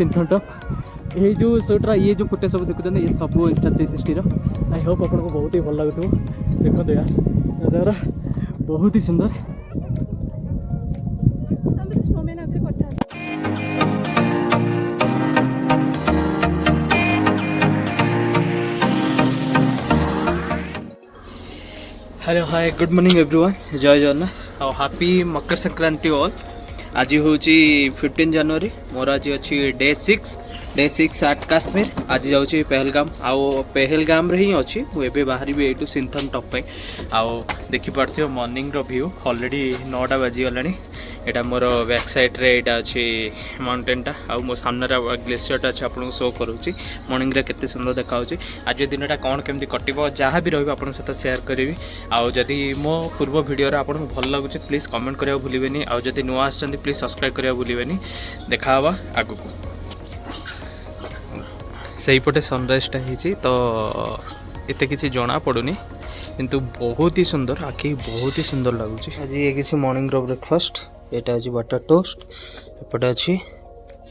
Sinthan top ये जो शोटा ये जो फुटेज सब देखुं ये सब Insta360 आई होप आपको बहुत ही भल लगुव देखो यार नजारा बहुत ही सुंदर। Hello hi good morning everyone जय जगन्नाथ और हैप्पी मकर संक्रांति ऑल। आज हूँ 15 जनवरी मोर आज अच्छी डे 6 एट काश्मीर। आज जाऊँगी पहलगाम आउ पहलगाम रे ही अच्छी मुझे बाहर यू सिंथन टॉप आउ देखिपे मॉर्निंग व्यू ऑलरेडी 9टा बाजीगला। यहाँ मोर बैक साइड रे यहाँ अच्छी माउंटेनटा आउ मो सामने ग्लेशियरटा अच्छे आपको शो करुँची मॉर्निंग रे केते सुंदर देखा। आज दिनटा कौन केमती कटिबो जहाँ भी रही आपन सहित शेयर करी आउ जदि मो पूर्व वीडियो आपको भल लगुच प्लीज कमेंट करा भूलें आउ जदि नुआ आछन प्लीज सब्सक्राइब करा भूलें। देखा आगु सहीपटे सनराइजटा होती तो एत कि जना पड़ूनी किंतु बहुत ही सुंदर आखि बहुत ही सुंदर लगुच। आज ये किसी मॉर्निंग ब्रेकफास्ट यहाँ आज बटर टोस्ट एपटे अच्छी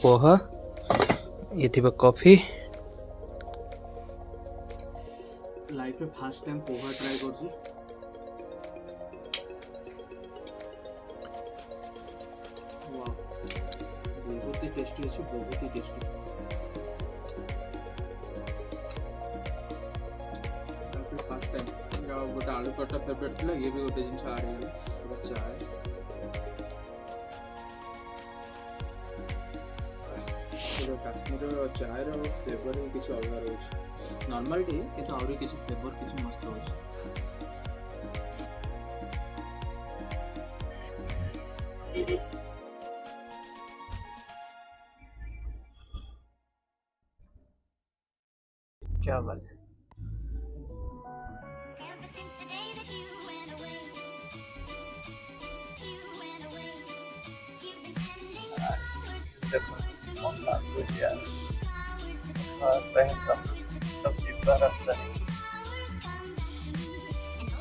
पोहा ये थी कॉफी। लाइफ में फर्स्ट टाइम पोहा ट्राई कर बहुत ही टेस्टी अच्छे बहुत ही टेस्टी। फर्स्ट टाइम गोटे आलू पराठा फेवरेट थी ये भी गोटे जिन आड़ चाय काश्मीर चाय फ्लेवर ही किसी अलग रोचे नॉर्मल टी किंतु आउरी किसी फ्लेवर किसी मस्त रोचे। क्या बात है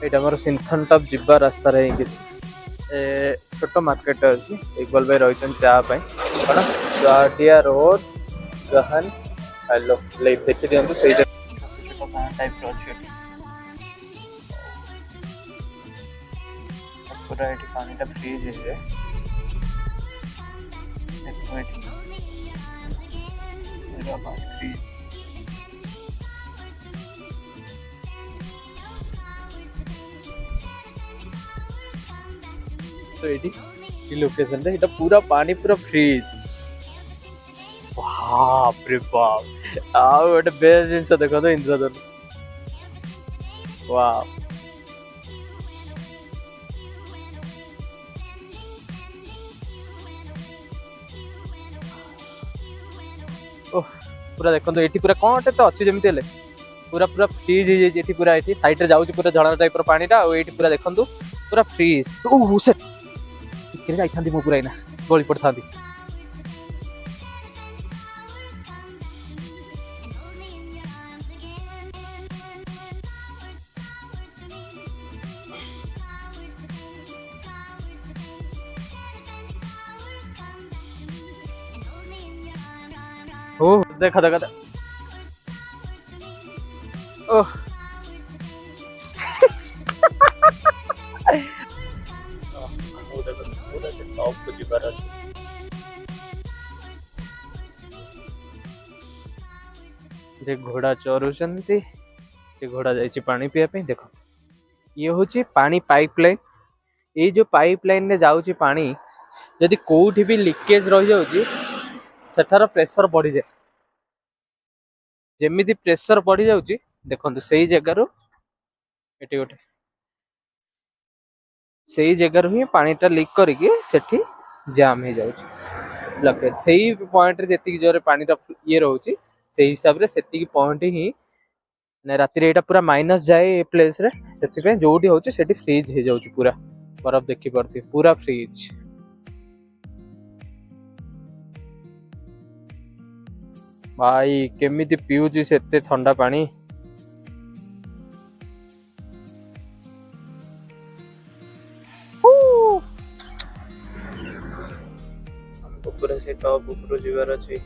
ये मोर सिंथन टॉप जिबा रास्ता रे छोट मार्केट अच्छी इकबाल भाई रही चापाई कौन जहाटिया रोड गहन हेलो देखी दिखाँ से टाइप पूरा ये पानी फ्रीज है तो ये लोकेशन रे पूरा पानी पूरा फ्रीज बाप रे बाप आ गोटे बेस्ट जिन देखो तो इंद्रधनु वाह ओह पूरा देखो तो ये पूरा कौन तो अच्छी जमी पूरा पूरा फ्रीज हो जाए पूरा ये साइड रे जाऊँ पूरा झरना टाइप पानीटा और ये पूरा देखो पूरा फ्रीज ओह से जाई मु पूरा इना गली पड़ता ओह देखा देखा ओह घोड़ा चरुचंती घोड़ा जाइए पानी पीवा देख ये हूँ पानी पाइपलाइन ये जो पाइपलाइन रे जाऊँगी पानी यदि कोठी भी लीकेज रही जाऊँगी सेठार प्रेशर बढ़ी जाए जमी प्रेशर बढ़ी जाऊँगी देखो से जगार ये गोटे से जगार ही पानीटा लीक करके सेठी जाम हो जाऊँगी से पॉइंट जी जोर पानी ये रोचे से हिसाब से पॉइंट ही राति यहाँ पूरा माइनस जाए प्लेस रे से जो होची सेठी फ्रीज हो जाऊँ पूरा बर्फ देखी पारती पूरा फ्रीज। भाई केमिति पिउची सेते ठंडा पानी पूरा से टॉप ऊपर जीवार अछि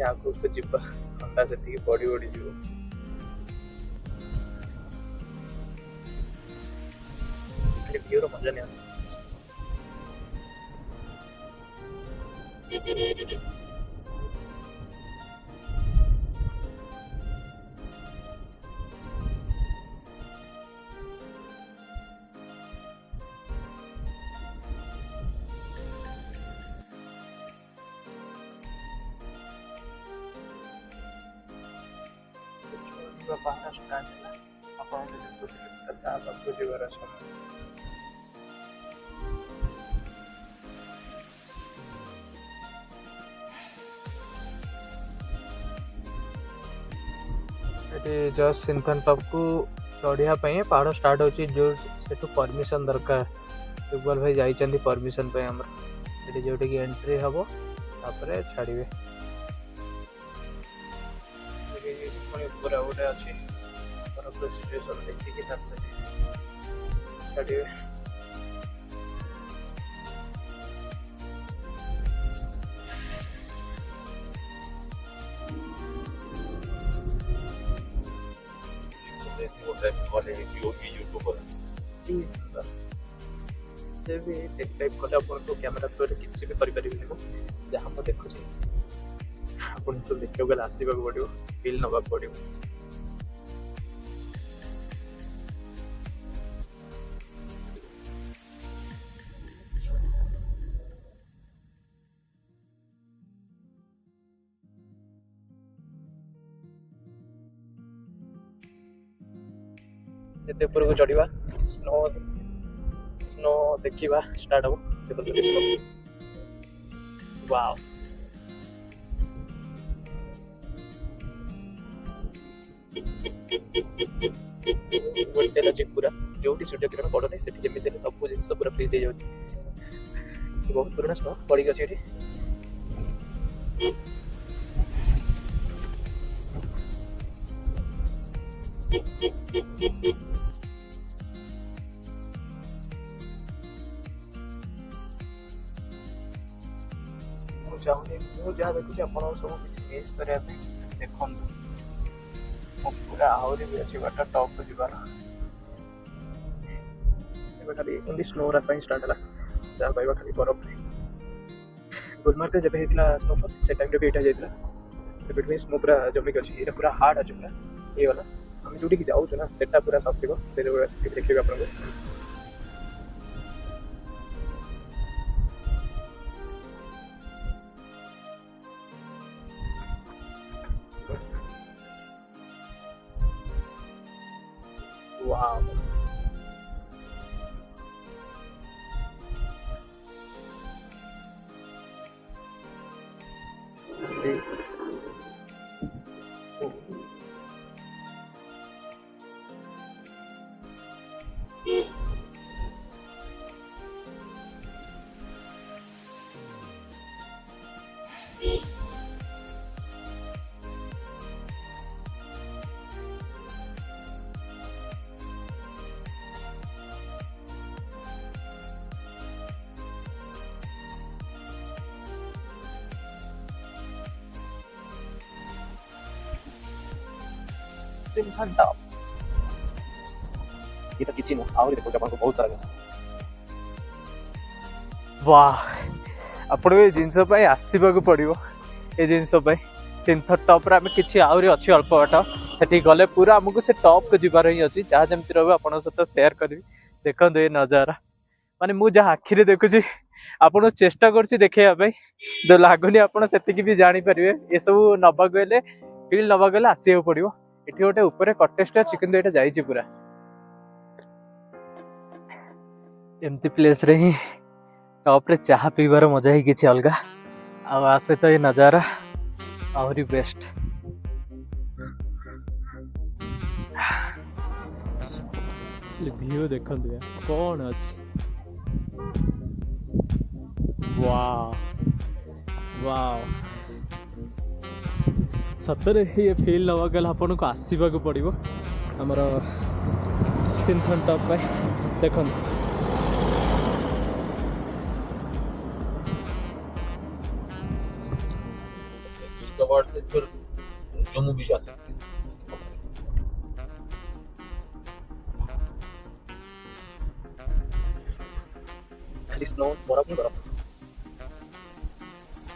आगକୁ ଯିବା ଥଣ୍ଡା ସେତିକି ବଢ଼ି ବଢ଼ି ଯିବ। ଖାଲି ଭିୟୁର ମଜା ନିଅନ୍ତୁ। ପାହାଡ଼ ଷ୍ଟାର୍ଟ ହେଲା ଆପଣ ଦେଖୁଥିଲେ ତା ପାଖକୁ ଯିବାର ସମୟ। ଏଠି ଜଷ୍ଟ ସିନ୍ଥନ ଟପ୍କୁ ଚଢ଼ିବା ପାଇଁ ପାହାଡ଼ ଷ୍ଟାର୍ଟ ହେଉଛି ଯେଉଁ ସେଠୁ ପରମିସନ୍ ଦରକାର। ଇକବାଲ ଭାଇ ଯାଇଛନ୍ତି ପରମିସନ୍ ପାଇଁ ଆମର। ଏଠି ଯେଉଁଠିକି ଏଣ୍ଟ୍ରି ହେବ ତାପରେ ଛାଡ଼ିବେ। ପୁଣି ଉପରେ ଗୋଟେ ଅଛି ବରଫର ସିଚୁଏସନ୍ ଦେଖିକି ତାପରେ ଛାଡ଼ିବେ। भी डिस्क्राइब कले आपको कैमेरा थ्रू किसी भी करें जहाँ मैं देखुचे आप सब देखा गले आसवा पड़ो फिल नवा पड़ो। जिते ऊपर को चढ़ा स्नो देखा स्टार्ट हम वाओ पूरा जो सूर्य किरण पड़े से जमी सब जिन पूरा फ्रीज हो जाए। बहुत पुराना स्नो पड़ी अच्छे चाहूनी जहाँ देखुचे आप सब किसी मिस करने देखु पूरा आहरी भी अच्छी बाट टॉप को जीवार खाली ओनली स्नो रास्ता ही स्टार्ट है जहाँ पाइबा खाली बरफ गुलमार्ग जब होता स्नोफॉल से टाइम भी यहाँ जाता से स्नो पूरा जमिक अच्छी ये पूरा हार्ड अच्छे पूरा ये वाला आम जो जाऊँ ना सेटा पूरा सब थी से देखिए आपको वाव ये तो किसी नहीं देखो आपको बहुत सारा वाह आपण ये जिनस आसवा पड़ो ये जिनस सिंथर टॉप आम कि अच्छी अल्प बाट से गले पूरा आमको से टॉप को जीवार ही अच्छी जहाँ जमी रहा आप सहित सेयार करी देखो ये नजारा माने मुझे आखिरी देखुची आपन चेष्टा कर देखापी जो लगुनि आप भी जापर ये सब नवा गले फिल नवा गले आसवा पड़ो ये गोटे ऊपर कटेस्ट अच्छी कि ये पूरा एमती प्लेस रे ही टॉप रे चाह पीबार मजा ही किसी अलग आसे तो ये नजारा आहरी बेस्ट व्यू देखो कौन अच्छी वाव वाव सतरे ये फील नवा गला आपन को आसवा को पड़ो आमर सिंथन टॉप पे देखो स्पॉट से फिर जम्मू भी जा सकते हैं। खाली स्नो बरफ ही बरफ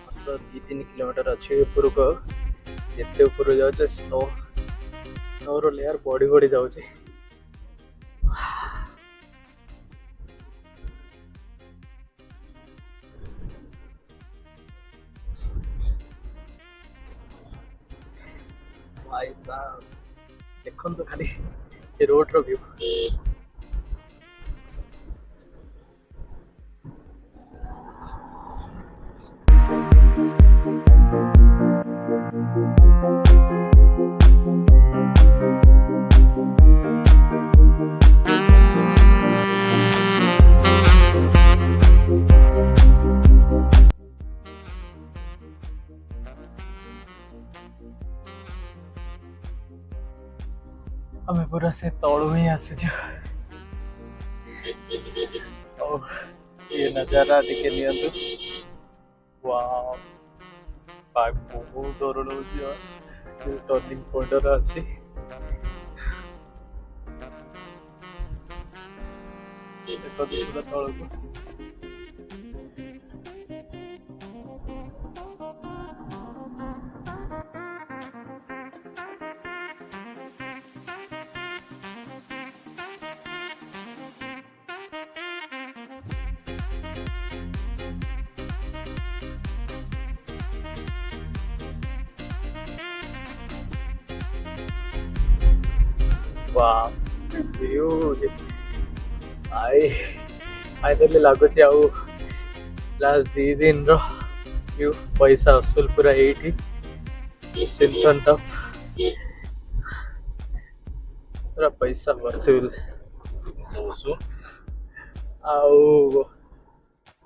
मात्र 2-3 किलोमीटर अच्छे ऊपर को जिते ऊपर जाऊे स्नोर लेयर बढ़ी बढ़ी जाऊे। भाई साहब देखो तो खाली रोड रो व्यू हमें पूरा से तौड़ ही आसीचु। ये नजारा टिके नियंतु। वाव बाग बहुत डर लगुच टर्निंग पॉइंट अच्छी पूरा तौक वाह व्यू फाइनली लगुच लास्ट 2 दिन व्यू पैसा असूल पूरा ये सिंथन टॉप पूरा पैसा वसूल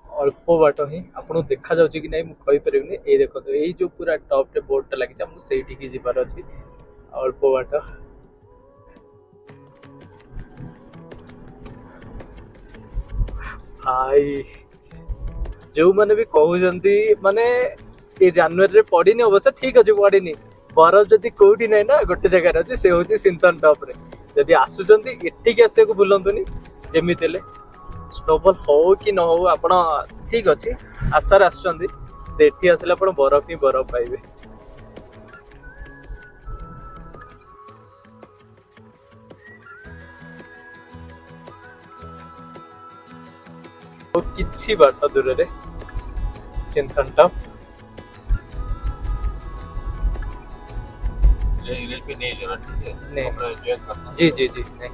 अल्प बाट ही आपको देखा जाऊँ कि नहीं मुझे पारे ये देखो ये जो पूरा टॉप रे बोर्डटा लगी से जीवार अच्छी अल्प बाट भाई जो मैंने भी कहते माने ये जनवरी पड़नी अवश्य ठीक अच्छे पड़नी बरफ जदि कौटी ना ना गोटे जगार अच्छे से हूँ सिंथन टॉप रे जदि आसुँच एठिक आसको भूलतुनि जमी स्नोफॉल हो कि न हो आप ठीक अच्छे आशार आसठी आसले आप बरफ ही बरफ पाइबे। किछि बाट दूर रे सिंथन टॉप भी नहीं जाना ठीक है नहीं अपना एंजॉय करना जी जी जी नहीं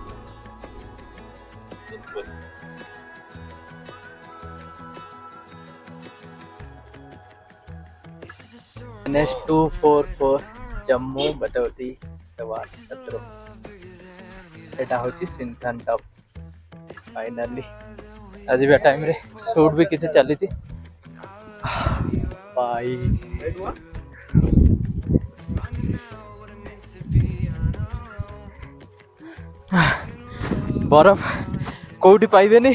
NH244 जम्मू बटौती एटा होची सिंथन टॉप फाइनली आज भी टाइम रे शूट भी किसी चली भाई बरफ कौटी पाइबे नहीं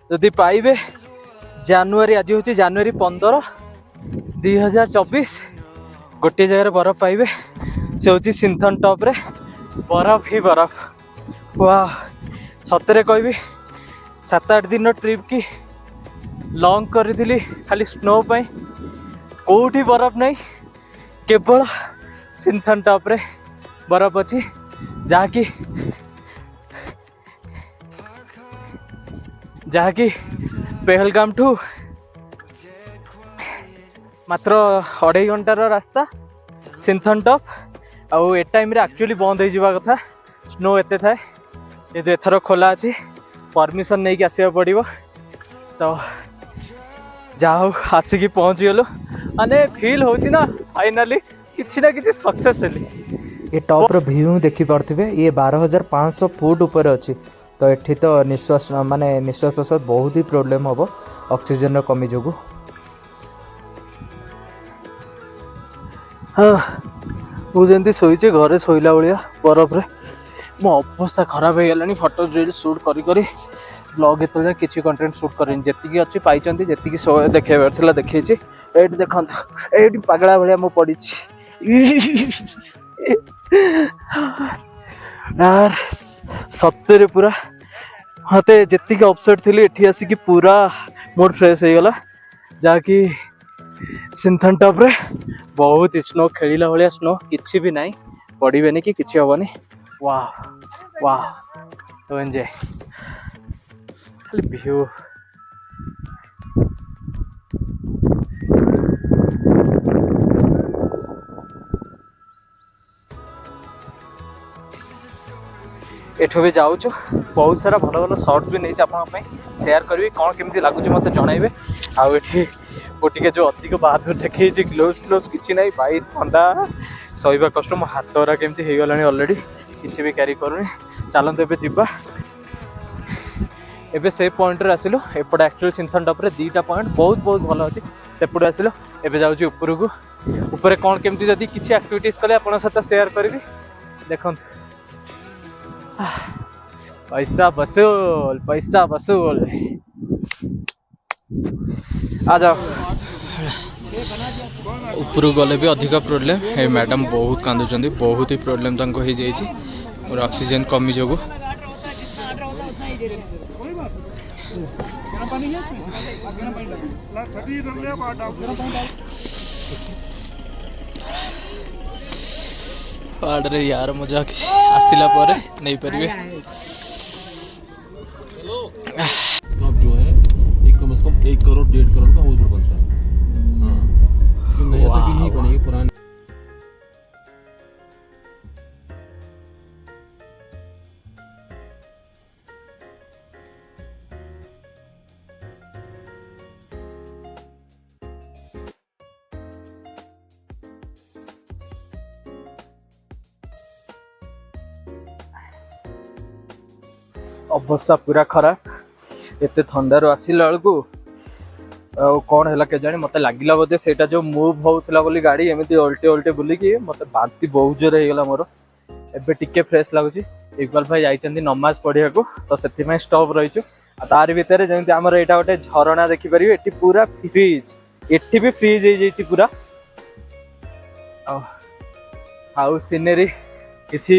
जदि पाइबे जनवरी आज हूँ जनवरी 15 2024 गोटे जगह बरफ पाइबे से हूँ सिंथन टॉप रे बरफ ही बरफ वाह सतरे कहबी 7-8 दिन ट्रिप की लॉन्ग करी खाली स्नो पाई कोठी बरफ नहीं केवल सिंथन टॉप रे बरफ अच्छी जहाँकि पहलगाम ठू मात्र 2.5 घंटार रास्ता सिंथन टॉप आउ ए टाइम रे एक्चुअली बंद हो जावा कथा स्नो एते थाए ये एथर खोला अच्छी परमिशन नहीं कि आसवा पड़ो तो जाओ आसिकी पहुँची गलु माने फील होची ना फाइनली किसी ना किसी सक्सेस हेली। ये टॉप रो व्यू देखि पारथिबे ये 12,500 फुट ऊपर अच्छी तो एठी तो निश्वास माने निश्वास प्रश्वास बहुत ही प्रोब्लेम हम ऑक्सीजन कमी जो हाँ मुझे शोचे घरे शोला भाया बरफ रे मो अवस्था खराब हो गलानी फोटो रील शूट करी ब्लॉग ये किसी कंटेंट शूट कर जी अच्छी पाई जी देखा देखते ये देखो ये पगला भाया मु पड़ी यार सत्य पूरा मत जी अपसेट थी एठी आसिक पूरा मूड फ्रेश हो गला जहाँकि सिंथन टॉप रे बहुत स्नो खेलिला भाया स्नो किसी भी नहीं पड़े कि किसी हेनी वाह वाह तो एंजॉय खाली व्यू एठो भी जाऊँ बहुत सारा भल भल सर्ट्स भी नहीं आप सेयार करी कौन केमी लगुच मत जनइबे आगे जो अधिक बहादुर देखी ग्लोव्स ग्लोव्स किसी ना भाई ठंडा सहवा कष्ट मो हाथ गुरा केमती हो गला अलरेडी किसी भी क्यारी करूनी चलते एवं जीवा एबे से पॉइंट रे आसिलु एपटे एक्चुअली सिंथन टॉप रे दीटा पॉइंट बहुत बहुत भल अच्छी सेपटे आसिलु एबे जाउची ऊपर को ऊपर कौन केमती जदी किसी एक्टिविटीज कले आपन सहित शेयर करबी देखंत पैसा वसूल आ जाओ ऊपर गले भी अधिक प्रोब्लेम हे मैडम बहुत कांदुचंदी बहुत ही प्रोब्लेम तांको हो जाइए और ऑक्सीजन कमी जोगु पाड़े यार मजा आसला नहीं पारे अब जो है एक कम से कम 1 करोड़ 1.5 करोड़ का हाउस बोट बनता है। हाँ नया तो नहीं बनेगी पुरानी अवस्था पूरा खराब एत थंडार आसला बेलू कौन है के जानी मत लगे बोधे से जो मुव होता बोली गाड़ी एमती उल्टे उल्टे बुलिकी मत बांती बहुत जोर होगा मोर एबे टिके फ्रेश लगुच इकबाल भाई जाइए नमाज पढ़िया तो से स्टॉप रही तार भितर जमी आम यहाँ गोटे झरणा देखिपारे ये पूरा फ्रिज एटी भी फ्रिज हो जाइए पूरा आउ सीनेरी किसी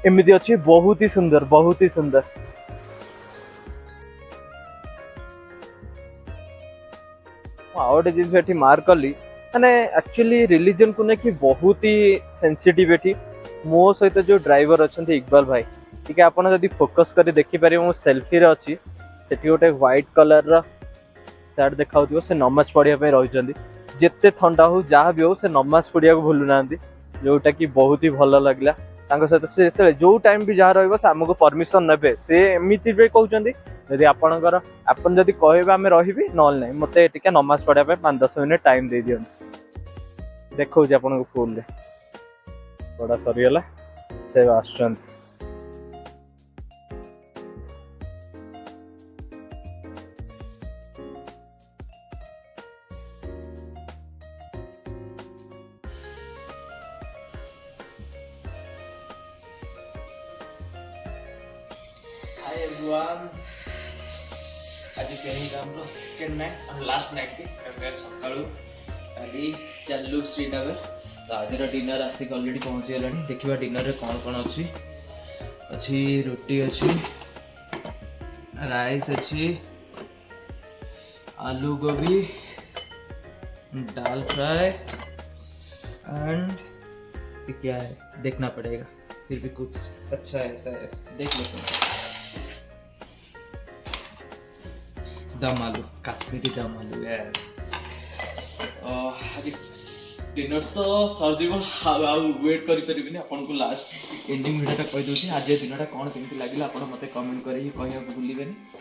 एमती अच्छी बहुत ही सुंदर बहुत ही सुंदर गोटे जिन मार्क कली मैंने एक्चुअली रिलीजन को लेकिन बहुत ही सेंसिटिव एटी मो सहित जो ड्राइवर अच्छा इकबाल भाई ठीक है आपड़ जब फोकस कर देखिपारे मो सेल्फी रे अच्छी से गोटे व्हाइट कलर सार्ट देखा से नमाज पढ़ाई रही जिते थंडा हो जहाँ भी हो से नमाज पढ़िया भूलु ना जोटा कि बहुत ही भल लगला सहित से जो टाइम भी जहाँ रमको परमिशन ने से एमती भी कहते जदि आपणकर आपन जदि कहे आम रही ना ना मत नमाज पढ़ाई 5-10 मिनट टाइम दे दिखाँ देखा आपन को फुल बड़ा सरीगला से आस Hi everyone. आज कहीं सेकेंड नाइट और लास्ट नाइट की सका काली चलू श्रीनगर तो आज डिनर आसिक अलरेडी पहुँची गला देखा डिनर कौन कौन अच्छी अच्छी रोटी अच्छी राइस अच्छी आलू गोभी दाल फ्राई एंड क्या है देखना पड़ेगा फिर भी कुछ अच्छा है ऐसा है देख लेते हैं दम आलू काश्मीरी दम आलू है डिनर तो सरजीव वेट करें आपन को लास्ट एंडिंग वीडियोटा कही दूसरी आज दिनटा कौन केमती लगे आप मत कमेंट कर कहना भूलें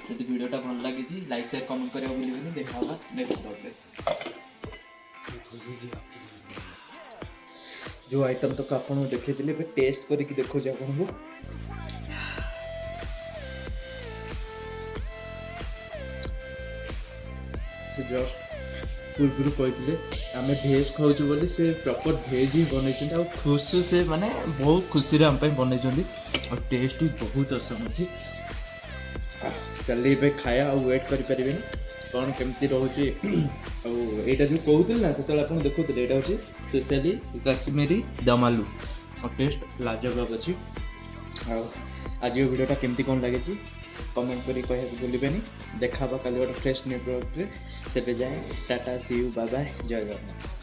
जब वीडियोटा भल लगी लाइक शेयर कमेंट करा भूलें देखा नेक्स्ट जो आइटम तक आप देखते टेस्ट करके देखो आपको से जस्ट पूर्व कहते आम भेज खाऊ बोली से प्रॉपर भेज ही बनई खुश से माने बहुत खुशी आम बनई और टेस्ट भी बहुत असम अच्छी चलिए खाया और वेट करें କ'ଣ କେମିତି ରହୁଛି ଆଉ ଏଇଟା ଯେଉଁ କହୁଥିଲି ନା ସେତେବେଳେ ଆପଣ ଦେଖୁଥିଲେ ଏଇଟା ହେଉଛି ସ୍ପେଶାଲି କାଶ୍ମୀରୀ ଦମ୍ ଆଲୁ ଆଉ ଟେଷ୍ଟ ଲାଜବାବ ଅଛି। ଆଉ ଆଜି ଭିଡ଼ିଓଟା କେମିତି କ'ଣ ଲାଗିଛି କମେଣ୍ଟ କରି କହିବାକୁ ଭୁଲିବେନି। ଦେଖା ହେବା କାଲି ଗୋଟେ ଫ୍ରେଶ୍ ନ୍ୟୁ ପ୍ରଡ଼କ୍ଟରେ, ସେବେ ଯାଏ tata see you bye bye, ଜୟ ଜଗନ୍ନାଥ।